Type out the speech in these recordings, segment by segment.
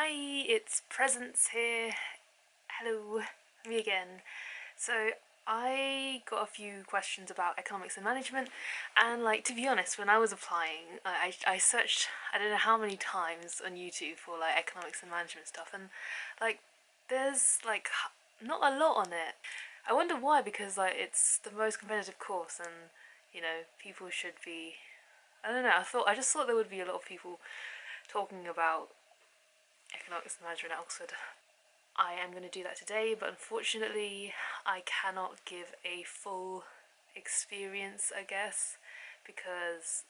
Hi, it's Presence here. Hello, me again. So I got a few questions about economics and management, and to be honest, when I was applying, I searched I don't know how many times on YouTube for economics and management stuff, and like there's not a lot on it. I wonder why, because it's the most competitive course, and people should be. I don't know. I just thought there would be a lot of people talking about economics and management at Oxford. I am going to do that today, but unfortunately I cannot give a full experience, I guess, because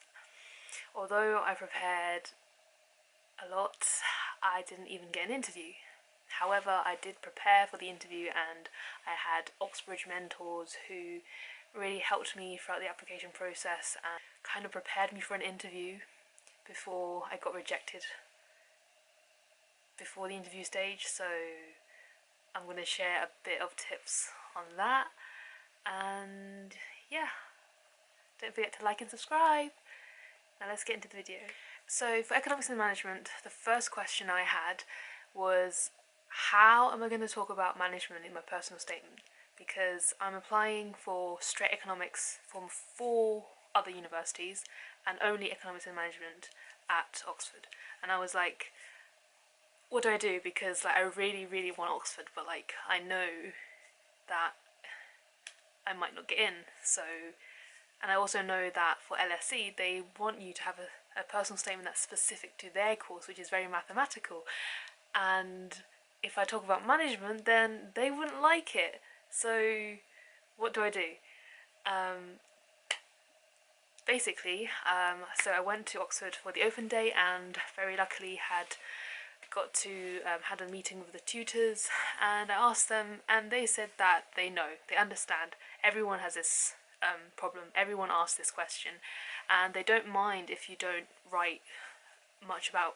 although I prepared a lot, I didn't even get an interview. However, I did prepare for the interview, and I had Oxbridge mentors who really helped me throughout the application process and kind of prepared me for an interview before I got rejected before the interview stage. So I'm going to share a bit of tips on that, and yeah, don't forget to like and subscribe. Now let's get into the video. So for economics and management, the first question I had was, how am I going to talk about management in my personal statement? Because I'm applying for straight economics from 4 other universities and only economics and management at Oxford. And I was like, what do I do? Because I really, really want Oxford, but I know that I might not get in. So, and I also know that for LSE, they want you to have a personal statement that's specific to their course, which is very mathematical. And if I talk about management, then they wouldn't like it. So, what do I do? Basically, so I went to Oxford for the open day, and very luckily had had a meeting with the tutors, and I asked them, and they said that they understand. Everyone has this problem. Everyone asks this question, and they don't mind if you don't write much about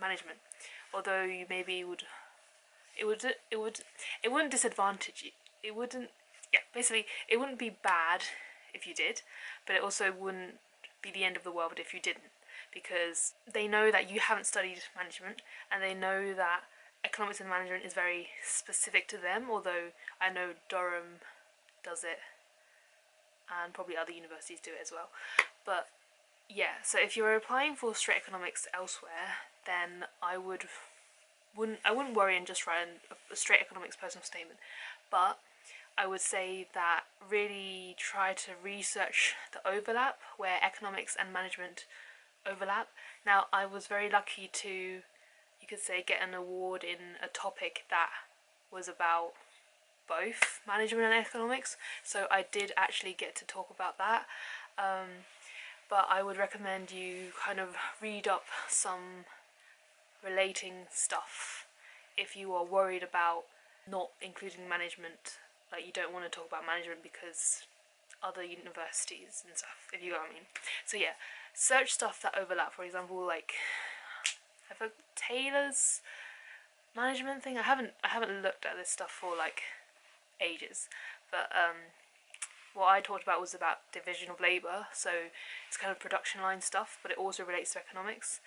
management. Although you maybe it wouldn't disadvantage you. It wouldn't. Yeah, basically, it wouldn't be bad if you did, but it also wouldn't be the end of the world if you didn't, because they know that you haven't studied management, and they know that economics and management is very specific to them, although I know Durham does it and probably other universities do it as well. But yeah, so if you're applying for straight economics elsewhere, then I wouldn't worry and just write a straight economics personal statement, but I would say that really try to research the overlap where economics and management overlap. Now, I was very lucky to, you could say, get an award in a topic that was about both management and economics, so I did actually get to talk about that. But I would recommend you kind of read up some relating stuff if you are worried about not including management. You don't want to talk about management because other universities and stuff, if you know what I mean. So yeah, search stuff that overlap. For example, have a Taylor's management thing. I haven't looked at this stuff for ages, but what I talked about was about division of labour, so it's kind of production line stuff, but it also relates to economics.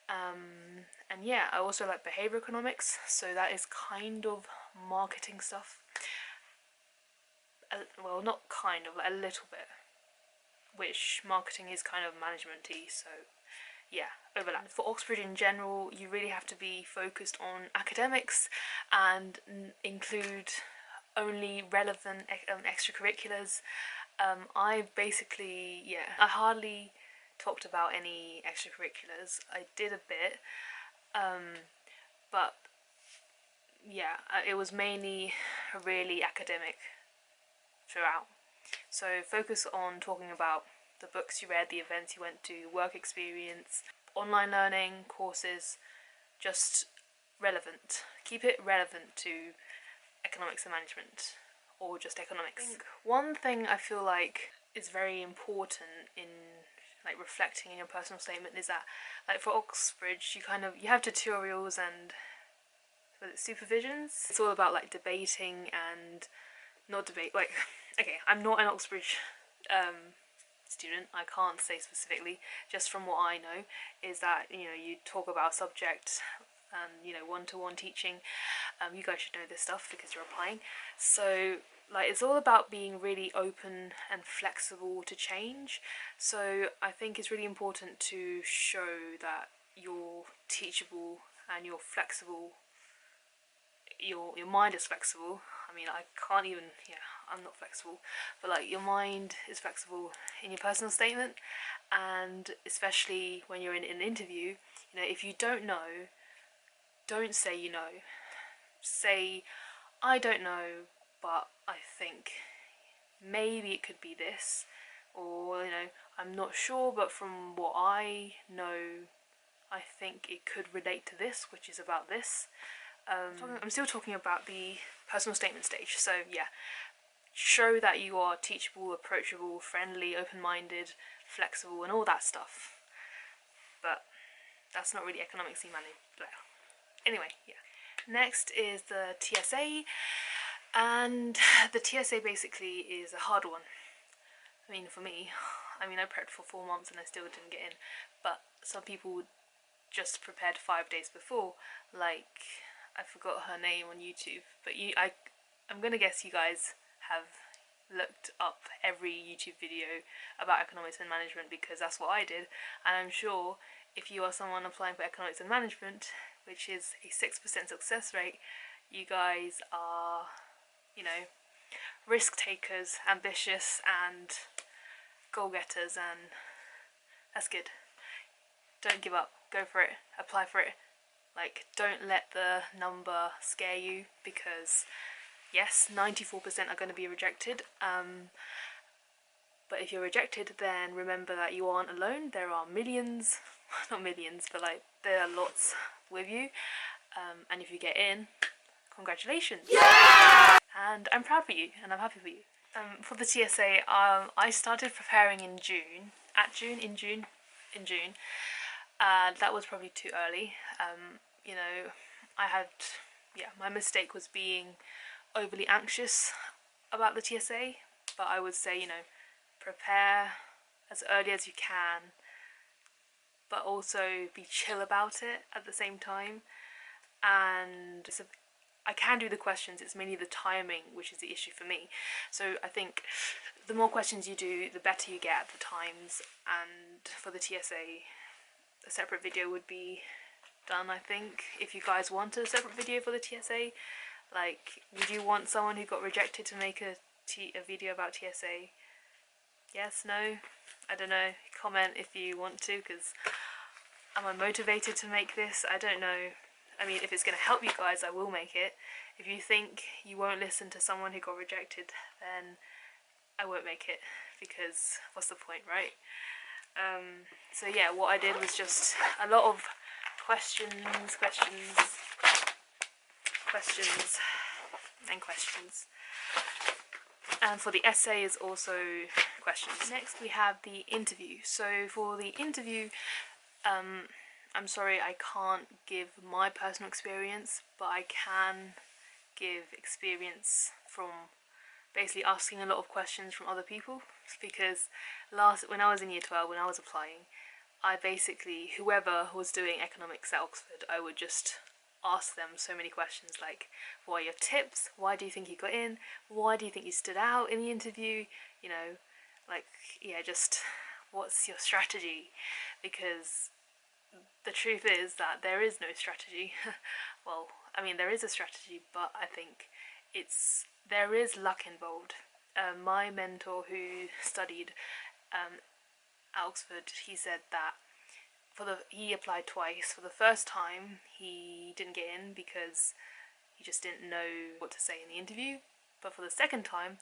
And yeah, I also like behaviour economics, so that is kind of marketing stuff. Well, not kind of, a little bit, which marketing is kind of management-y, so yeah, overlap. For Oxford in general, you really have to be focused on academics and include only relevant extracurriculars. I hardly talked about any extracurriculars. I did a bit, but yeah, it was mainly really academic throughout. So focus on talking about the books you read, the events you went to, work experience, online learning, courses, just relevant. Keep it relevant to economics and management, or just economics. One thing I feel like is very important in reflecting in your personal statement is that for Oxbridge you have tutorials and supervisions. It's all about debating and not debate. Okay, I'm not an Oxbridge student, I can't say specifically, just from what I know, is that you talk about a subject and, you know, one-to-one teaching. You guys should know this stuff because you're applying. So like, it's all about being really open and flexible to change. So I think it's really important to show that you're teachable and you're flexible. Your mind is flexible. I mean, I can't even, yeah, I'm not flexible, but like, your mind is flexible in your personal statement, and especially when you're in an interview, you know, if you don't know, don't say you know. Say, I don't know, but I think maybe it could be this, or, you know, I'm not sure, but from what I know, I think it could relate to this, which is about this. I'm still talking about the personal statement stage, so yeah, show that you are teachable, approachable, friendly, open-minded, flexible, and all that stuff. But that's not really economics management. Anyway, yeah. Next is the TSA, and the TSA basically is a hard one. I mean, for me, I mean, I prepped for 4 months and I still didn't get in, but some people just prepared 5 days before, like, I forgot her name on YouTube, but I'm gonna guess you guys have looked up every YouTube video about economics and management, because that's what I did, and I'm sure if you are someone applying for economics and management, which is a 6% success rate, you guys are, you know, risk takers, ambitious, and goal-getters, and that's good. Don't give up, go for it, apply for it. Like, don't let the number scare you, because yes, 94% are going to be rejected, but if you're rejected, then remember that you aren't alone. There are millions, not millions, but like, there are lots with you, and if you get in, congratulations. Yeah! And I'm proud for you, and I'm happy for you. For the TSA, I started preparing in June. That was probably too early. You know, my mistake was being overly anxious about the TSA, but I would say, you know, prepare as early as you can, but also be chill about it at the same time. And I can do the questions, it's mainly the timing which is the issue for me. So I think the more questions you do, the better you get at the times, and for the TSA, a separate video would be done, I think. If you guys want a separate video for the TSA, like, would you want someone who got rejected to make a video about TSA? Yes, no? I don't know. Comment if you want to, because am I motivated to make this? I don't know. I mean, if it's going to help you guys, I will make it. If you think you won't listen to someone who got rejected, then I won't make it, because what's the point, right? So yeah, what I did was just a lot of questions, and questions. And for the essay is also questions. Next we have the interview. So for the interview, I'm sorry I can't give my personal experience, but I can give experience from basically asking a lot of questions from other people, because when I was in year 12, when I was applying, I basically, whoever was doing economics at Oxford, I would just ask them so many questions, like, what are your tips? Why do you think you got in? Why do you think you stood out in the interview? You know, like, yeah, just what's your strategy? Because the truth is that there is no strategy. Well, I mean, there is a strategy, but I think there is luck involved. My mentor who studied at Oxford, he said that he applied twice. For the first time, he didn't get in because he just didn't know what to say in the interview. But for the second time,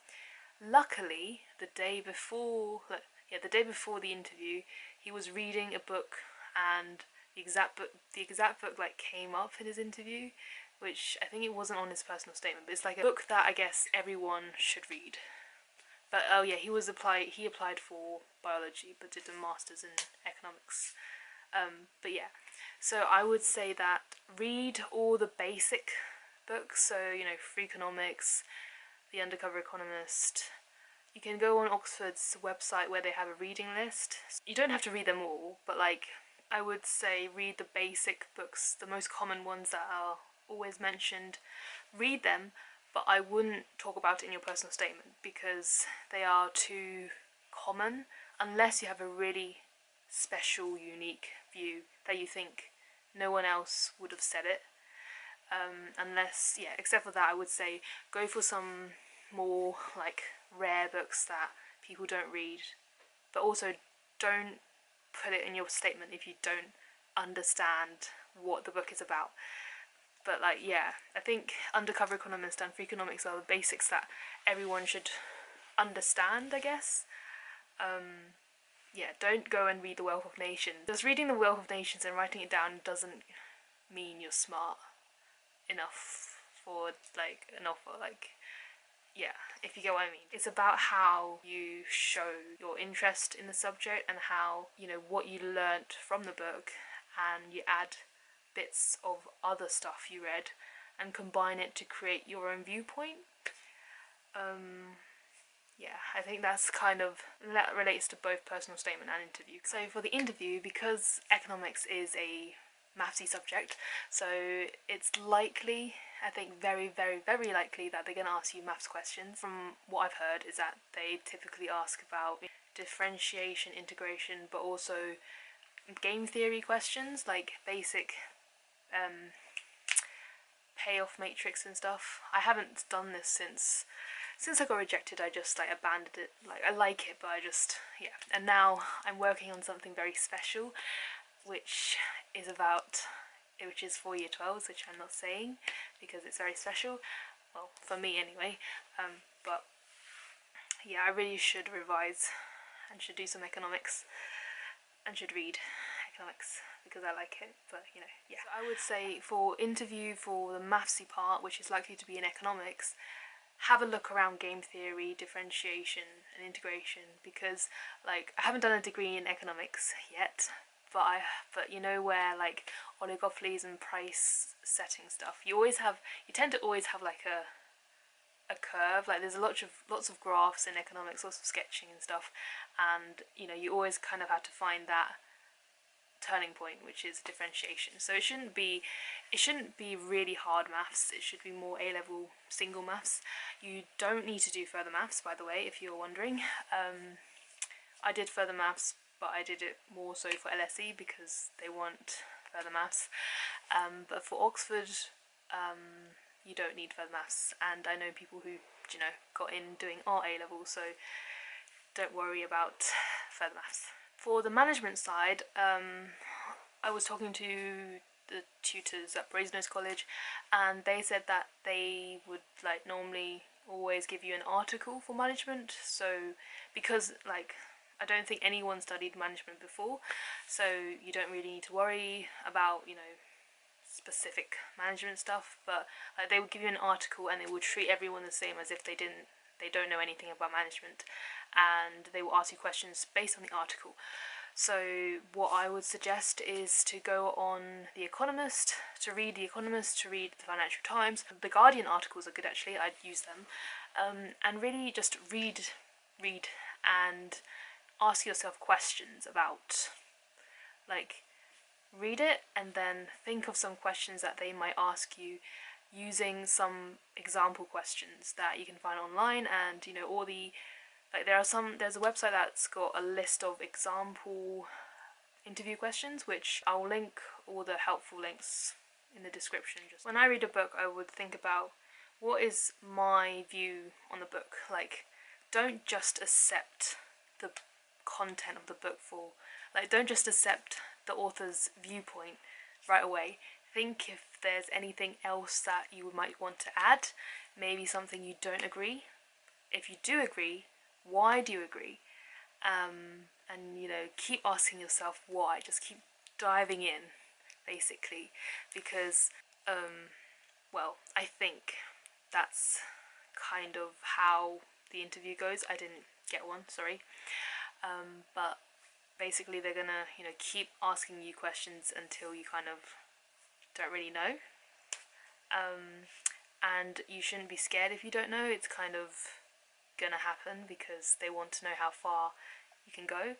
luckily, the day before the interview, he was reading a book, and the exact book like came up in his interview, which I think it wasn't on his personal statement, but it's like a book that I guess everyone should read. But oh yeah, he applied for biology but did a master's in economics. But yeah, so I would say that read all the basic books, so, you know, Free Economics, The Undercover Economist. You can go on Oxford's website where they have a reading list. You don't have to read them all, but like, I would say read the basic books, the most common ones that are always mentioned. Read them, but I wouldn't talk about it in your personal statement because they are too common unless you have a really special, unique view that you think no one else would have said it. Except for that, I would say go for some more like rare books that people don't read, but also don't put it in your statement if you don't understand what the book is about. But I think Undercover Economist and Freakonomics are the basics that everyone should understand, I guess. Don't go and read The Wealth of Nations. Just reading The Wealth of Nations and writing it down doesn't mean you're smart enough for an offer. If you get what I mean. It's about how you show your interest in the subject and how, what you learnt from the book, and you add bits of other stuff you read and combine it to create your own viewpoint. I think that relates to both personal statement and interview. So for the interview, because economics is a mathsy subject, so it's likely, I think very, very, very likely that they're going to ask you maths questions. From what I've heard is that they typically ask about differentiation, integration, but also game theory questions, like basic payoff matrix and stuff. I haven't done this since I got rejected. I just abandoned it. I like it, but and now I'm working on something very special, which is for year 12s, which I'm not saying because it's very special, well, for me anyway. I really should revise and should do some economics and should read economics because I like it. But So I would say for interview, for the mathsy part, which is likely to be in economics, have a look around game theory, differentiation and integration, because I haven't done a degree in economics yet, but where oligopolies and price setting stuff, you tend to always have a curve. There's lots of graphs in economics, lots of sketching and stuff, and you always kind of have to find that turning point, which is differentiation. So it shouldn't be really hard maths. It should be more A-level single maths. You don't need to do further maths, by the way, if you're wondering. I did further maths, but I did it more so for LSE because they want further maths. But for Oxford, you don't need further maths, and I know people who got in doing art A-level, so don't worry about further maths. For the management side, I was talking to the tutors at Brasenose College, and they said that they would normally always give you an article for management. So because I don't think anyone studied management before, so you don't really need to worry about specific management stuff, but they would give you an article and they would treat everyone the same as if they don't know anything about management, and they will ask you questions based on the article. So what I would suggest is to go on The Economist, to read The Economist, to read the Financial Times. The Guardian articles are good actually, I'd use them, and really just read and ask yourself questions about, read it and then think of some questions that they might ask you using some example questions that you can find online, and all the there's a website that's got a list of example interview questions, which I'll link all the helpful links in the description. Just when I read a book, I would think about what is my view on the book. Don't just accept the content of the book don't just accept the author's viewpoint right away. Think if there's anything else that you might want to add, maybe something you don't agree. If you do agree, why do you agree? And keep asking yourself why. Just keep diving in, basically, because I think that's kind of how the interview goes. I didn't get one, sorry, but basically they're gonna keep asking you questions until you kind of don't really know, and you shouldn't be scared if you don't know. It's kind of gonna happen because they want to know how far you can go.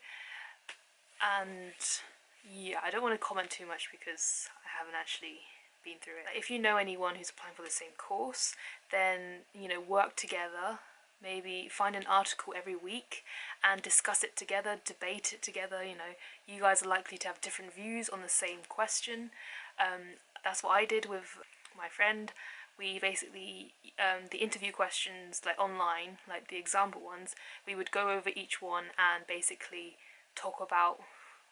And yeah, I don't want to comment too much because I haven't actually been through it. If you know anyone who's applying for the same course, then, you know, work together. Maybe find an article every week and discuss it together, debate it together. You know, you guys are likely to have different views on the same question. That's what I did with my friend. We basically, the interview questions, like online, like the example ones, we would go over each one and basically talk about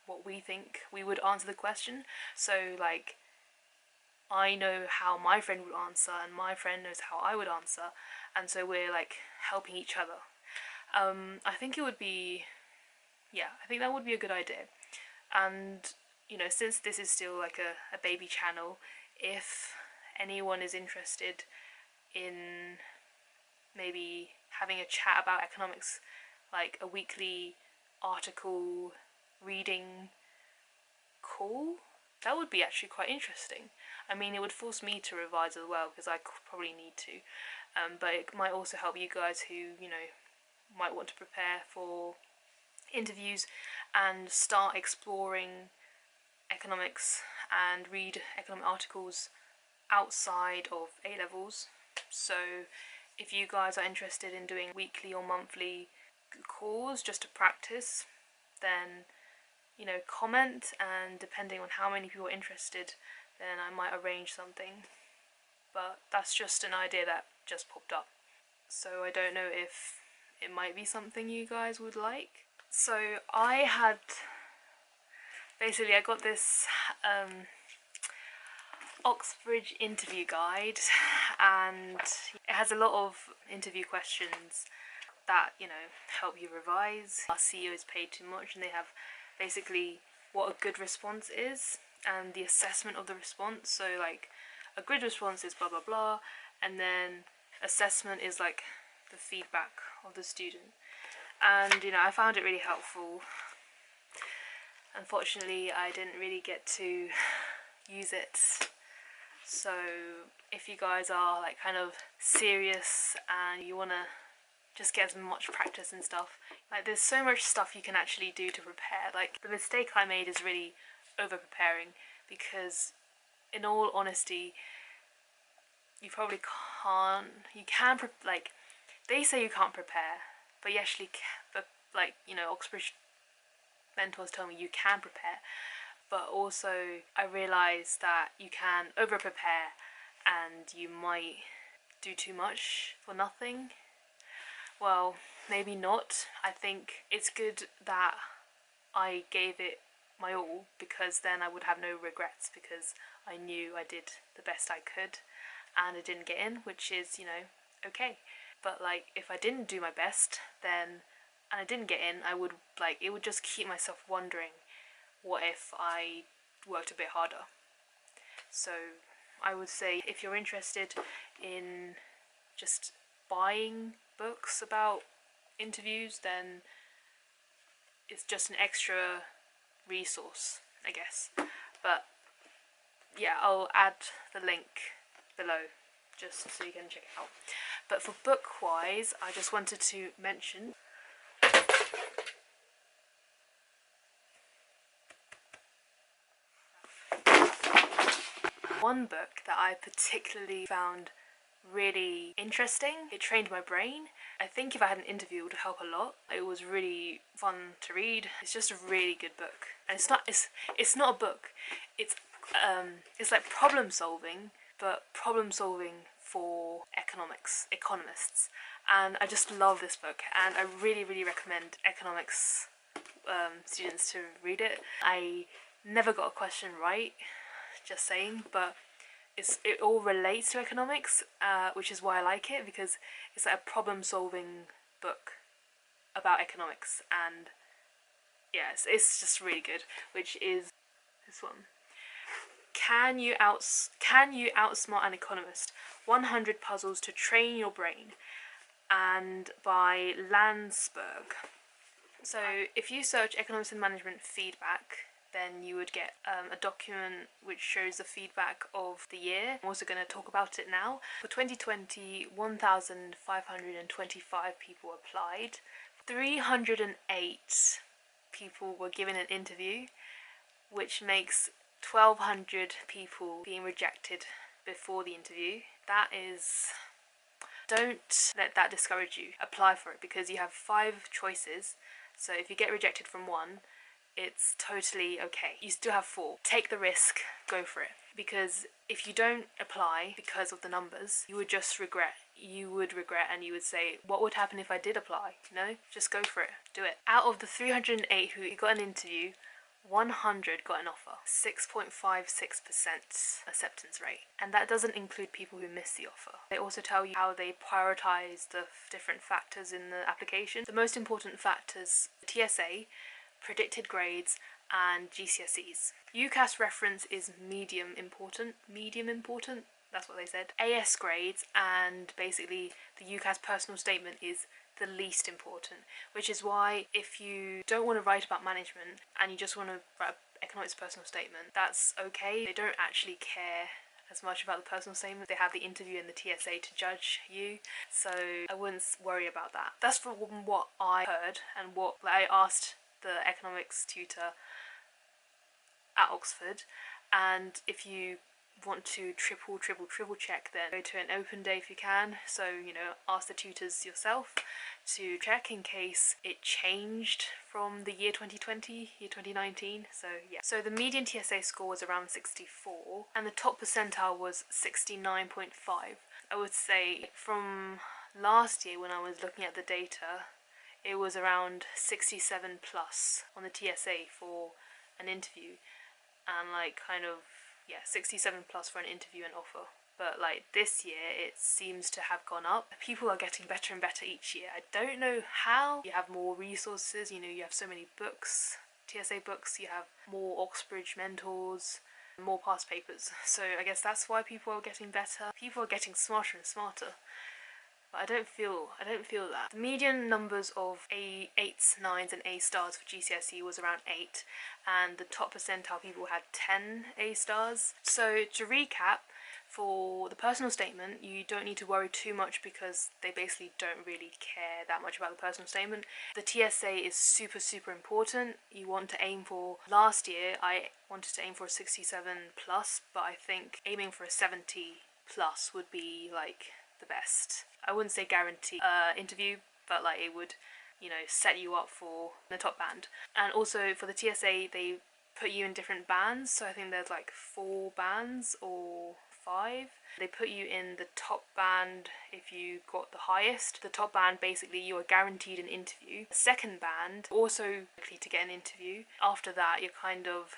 what we think we would answer the question. So, like, I know how my friend would answer, and my friend knows how I would answer, and so we're like helping each other. I think it would be, yeah, I think that would be a good idea. And, you know, since this is still like a baby channel, if anyone is interested in maybe having a chat about economics, like a weekly article reading call, that would be actually quite interesting. I mean, it would force me to revise as well because I probably need to, but it might also help you guys who, you know, might want to prepare for interviews and start exploring economics and read economic articles outside of A levels. So if you guys are interested in doing weekly or monthly calls just to practice, then, you know, comment, and depending on how many people are interested, then I might arrange something. But that's just an idea that just popped up. So I don't know if it might be something you guys would like. So I got this Oxbridge interview guide, and it has a lot of interview questions that, you know, help you revise. Our CEO is paid too much, and they have basically what a good response is and the assessment of the response. So like a good response is blah blah blah, and then assessment is like the feedback of the student. And, you know, I found it really helpful. Unfortunately, I didn't really get to use it. So if you guys are like kind of serious and you want to just get as much practice and stuff, like there's so much stuff you can actually do to prepare. Like the mistake I made is really over preparing, because in all honesty, you probably can't, you can, like they say you can't prepare, but you actually can. But like, you know, Oxbridge mentors tell me you can prepare, but also I realised that you can over prepare and you might do too much for nothing. Well, maybe not. I think it's good that I gave it my all, because then I would have no regrets, because I knew I did the best I could and I didn't get in, which is, you know, okay. But like if I didn't do my best, then, and I didn't get in, I would, like, it would just keep myself wondering, what if I worked a bit harder? So I would say if you're interested in just buying books about interviews, then it's just an extra resource, I guess. But yeah, I'll add the link below just so you can check it out. But for book wise, I just wanted to mention one book that I particularly found really interesting. It trained my brain. I think if I had an interview, it would help a lot. It was really fun to read. It's just a really good book, and it's not a book. It's like problem solving, but problem solving for economists. And I just love this book, and I really recommend economics students to read it. I never got a question right, just saying, but it all relates to economics, which is why I like it, because it's like a problem-solving book about economics, and yes, it's just really good. Which is this one. Can you outsmart an economist? 100 puzzles to train your brain, and by Landsberg. So if you search economics and management feedback, then you would get a document which shows the feedback of the year. I'm also going to talk about it now. For 2020, 1,525 people applied. 308 people were given an interview, which makes 1,200 people being rejected before the interview. That is... Don't let that discourage you. Apply for it, because you have 5 choices. So if you get rejected from one, it's totally okay. You still have 4. Take the risk, go for it. Because if you don't apply because of the numbers, you would just regret. You would regret, and you would say, what would happen if I did apply? Just go for it. Do it. Out of the 308 who got an interview, 100 got an offer. 6.56% acceptance rate. And that doesn't include people who miss the offer. They also tell you how they prioritize the different factors in the application. The most important factors: TSA, predicted grades, and GCSEs. UCAS reference is medium important. That's what they said. AS grades and basically the UCAS personal statement is the least important, which is why if you don't want to write about management and you just want to write economics personal statement, that's okay. They don't actually care as much about the personal statement. They have the interview and the TSA to judge you, so I wouldn't worry about that. That's from what I heard and what I asked the economics tutor at Oxford. And if you want to triple check, then go to an open day if you can. So ask the tutors yourself to check in case it changed from the year 2020, year 2019. So yeah, so the median TSA score was around 64 and the top percentile was 69.5. I would say from last year when I was looking at the data, it was around 67 plus on the TSA for an interview, and 67 plus for an interview and offer. But this year it seems to have gone up. People are getting better and better each year. I don't know how. You have more resources, you have so many books, TSA books, you have more Oxbridge mentors, more past papers. So I guess that's why people are getting better. People are getting smarter and smarter. But I don't feel that. The median numbers of A8s, 9s and A stars for GCSE was around 8, and the top percentile people had 10 A stars. So to recap, for the personal statement, you don't need to worry too much because they basically don't really care that much about the personal statement. The TSA is super important. You want to aim for, last year I wanted to aim for a 67 plus, but I think aiming for a 70 plus would be the best. I wouldn't say guarantee interview, but it would set you up for the top band. And also for the TSA, they put you in different bands, so I think there's 4 bands or 5. They put you in the top band if you got the highest. The top band, basically you are guaranteed an interview. The second band, also likely to get an interview. After that you're kind of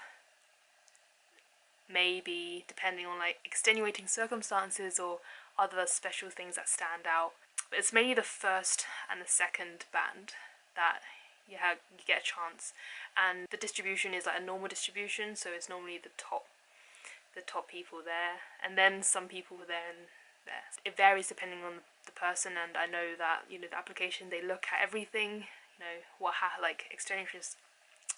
maybe, depending on extenuating circumstances or other special things that stand out. But it's mainly the first and the second band that you get a chance, and the distribution is a normal distribution, so it's normally the top people there, and then some people there and there. It varies depending on the person, and I know that the application, they look at everything,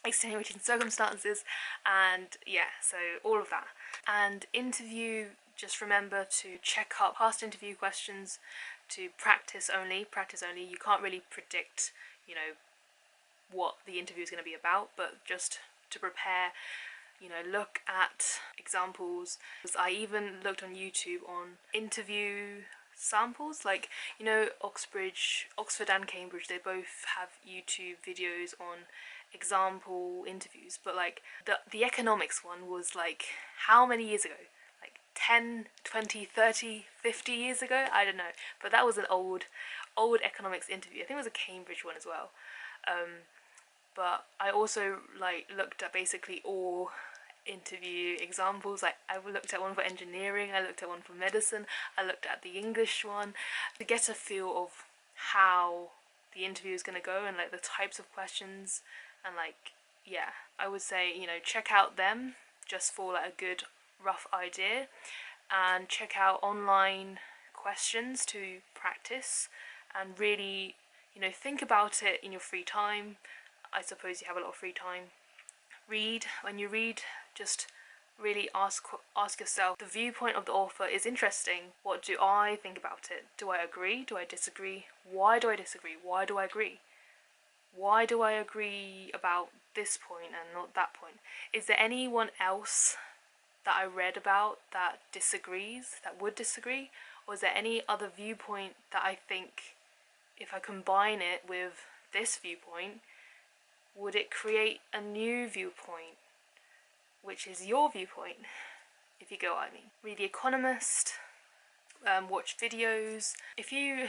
extenuating circumstances, and yeah, so all of that. And interview, just remember to check up past interview questions, to practice only. You can't really predict what the interview is going to be about, but just to prepare, look at examples. I even looked on YouTube on interview samples, Oxford and Cambridge, they both have YouTube videos on example interviews, but the economics one was how many years ago? 10, 20, 30, 50 years ago? I don't know, but that was an old economics interview. I think it was a Cambridge one as well. But I also looked at basically all interview examples. I looked at one for engineering, I looked at one for medicine, I looked at the English one, to get a feel of how the interview is going to go and the types of questions, and yeah, I would say check out them just for a good rough idea, and check out online questions to practice, and really think about it in your free time. I suppose you have a lot of free time. Read. When you read, just really ask yourself, the viewpoint of the author is interesting. What do I think about it? Do I agree? Do I disagree? Why do I disagree? Why do I agree? why do I agree about this point and not that point? Is there anyone else that I read about that disagrees, that would disagree? Or is there any other viewpoint that I think if I combine it with this viewpoint, would it create a new viewpoint, which is your viewpoint, if you get what I mean? Read The Economist, watch videos. If you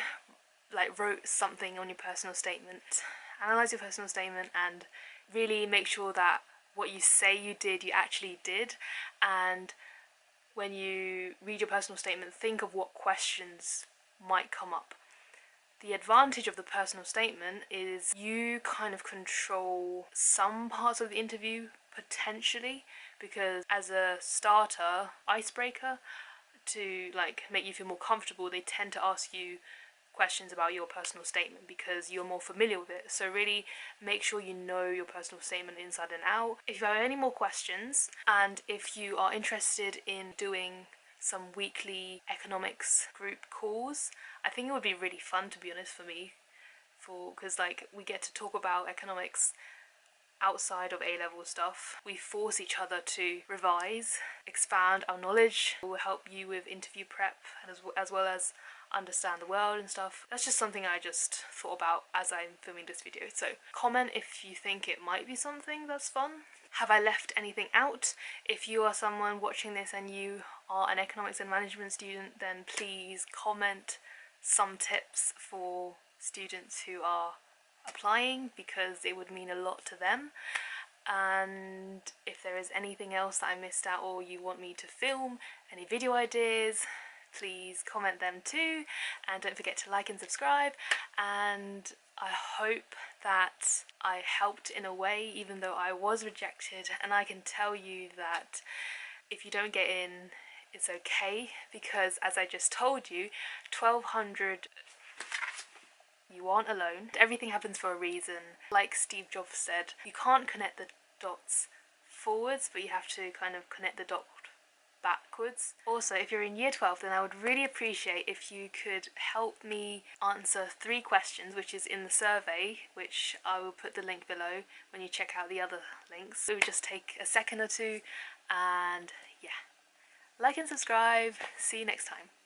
wrote something on your personal statement, analyze your personal statement and really make sure that what you say you did, you actually did. And when you read your personal statement, think of what questions might come up. The advantage of the personal statement is you kind of control some parts of the interview potentially, because as a starter icebreaker, to make you feel more comfortable, they tend to ask you questions about your personal statement because you're more familiar with it. So really make sure you know your personal statement inside and out. If you have any more questions, and if you are interested in doing some weekly economics group calls, I think it would be really fun, to be honest, for me, because we get to talk about economics outside of A-level stuff. We force each other to revise, expand our knowledge. It will help you with interview prep and as well as understand the world and stuff. That's just something I just thought about as I'm filming this video. So comment if you think it might be something that's fun. Have I left anything out? If you are someone watching this and you are an economics and management student, then please comment some tips for students who are applying, because it would mean a lot to them. And if there is anything else that I missed out or you want me to film, any video ideas, please comment them too, and don't forget to like and subscribe. And I hope that I helped in a way, even though I was rejected. And I can tell you that if you don't get in, it's okay, because as I just told you, 1200, you aren't alone. Everything happens for a reason. Like Steve Jobs said, you can't connect the dots forwards, but you have to kind of connect the dot backwards. Also, if you're in year 12, then I would really appreciate if you could help me answer 3 questions, which is in the survey, which I will put the link below when you check out the other links. It would just take a second or two, and yeah. Like and subscribe. See you next time.